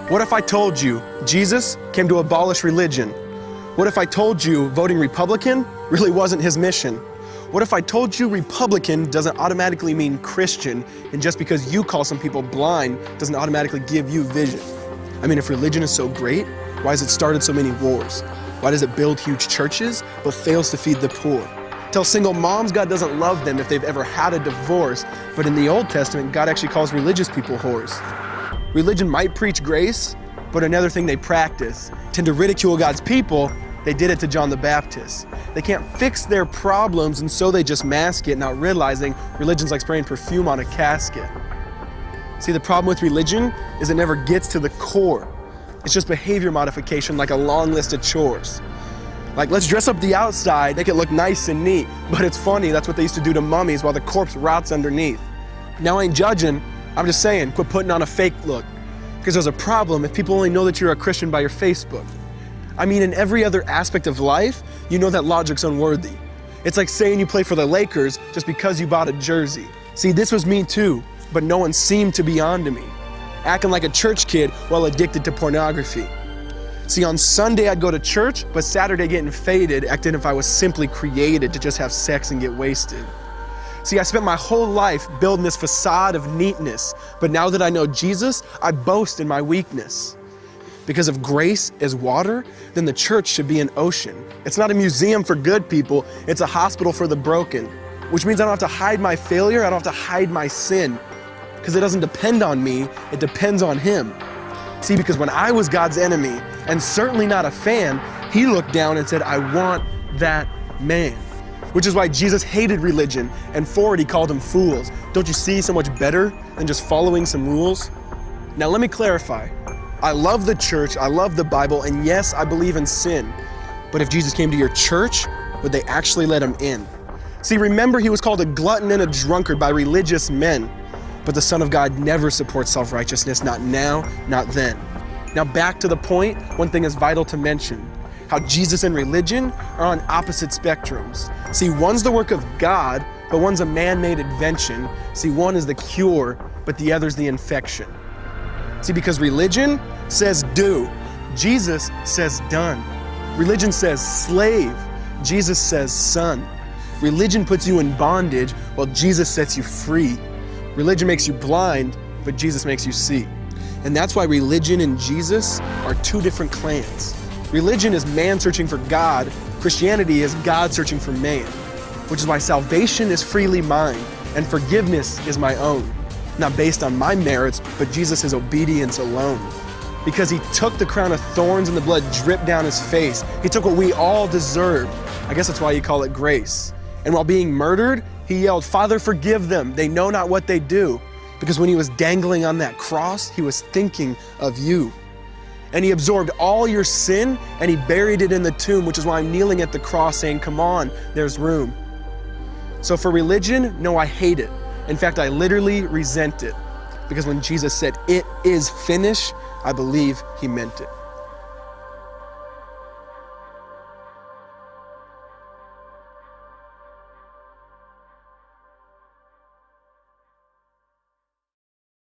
What if I told you Jesus came to abolish religion? What if I told you voting Republican really wasn't his mission? What if I told you Republican doesn't automatically mean Christian, and just because you call some people blind doesn't automatically give you vision? I mean, if religion is so great, why has it started so many wars? Why does it build huge churches but fails to feed the poor? Tell single moms God doesn't love them if they've ever had a divorce, but in the Old Testament, God actually calls religious people whores. Religion might preach grace, but another thing they practice. Tend to ridicule God's people. They did it to John the Baptist. They can't fix their problems, and so they just mask it, not realizing religion's like spraying perfume on a casket. See, the problem with religion is it never gets to the core. It's just behavior modification, like a long list of chores. Like, let's dress up the outside, make it look nice and neat. But it's funny, that's what they used to do to mummies while the corpse rots underneath. Now, I ain't judging, I'm just saying, quit putting on a fake look. Because there's a problem if people only know that you're a Christian by your Facebook. I mean, in every other aspect of life, you know that logic's unworthy. It's like saying you play for the Lakers just because you bought a jersey. See, this was me too, but no one seemed to be on to me. Acting like a church kid while addicted to pornography. See, on Sunday I'd go to church, but Saturday getting faded, acting if I was simply created to just have sex and get wasted. See, I spent my whole life building this facade of neatness, but now that I know Jesus, I boast in my weakness. Because if grace is water, then the church should be an ocean. It's not a museum for good people, it's a hospital for the broken. Which means I don't have to hide my failure, I don't have to hide my sin. Because it doesn't depend on me, it depends on Him. See, because when I was God's enemy, and certainly not a fan, He looked down and said, I want that man. Which is why Jesus hated religion, and for it He called them fools. Don't you see so much better than just following some rules? Now let me clarify. I love the church, I love the Bible, and yes, I believe in sin. But if Jesus came to your church, would they actually let Him in? See, remember He was called a glutton and a drunkard by religious men. But the Son of God never supports self-righteousness, not now, not then. Now back to the point, one thing is vital to mention. How Jesus and religion are on opposite spectrums. See, one's the work of God, but one's a man-made invention. See, one is the cure, but the other's the infection. See, because religion says do, Jesus says done. Religion says slave, Jesus says son. Religion puts you in bondage, while Jesus sets you free. Religion makes you blind, but Jesus makes you see. And that's why religion and Jesus are two different clans. Religion is man searching for God. Christianity is God searching for man. Which is why salvation is freely mine, and forgiveness is my own. Not based on my merits, but Jesus' obedience alone. Because He took the crown of thorns and the blood dripped down His face. He took what we all deserved. I guess that's why you call it grace. And while being murdered, He yelled, Father, forgive them. They know not what they do. Because when He was dangling on that cross, He was thinking of you. And He absorbed all your sin and He buried it in the tomb, which is why I'm kneeling at the cross saying, come on, there's room. So for religion, no, I hate it. In fact, I literally resent it. Because when Jesus said, it is finished, I believe He meant it.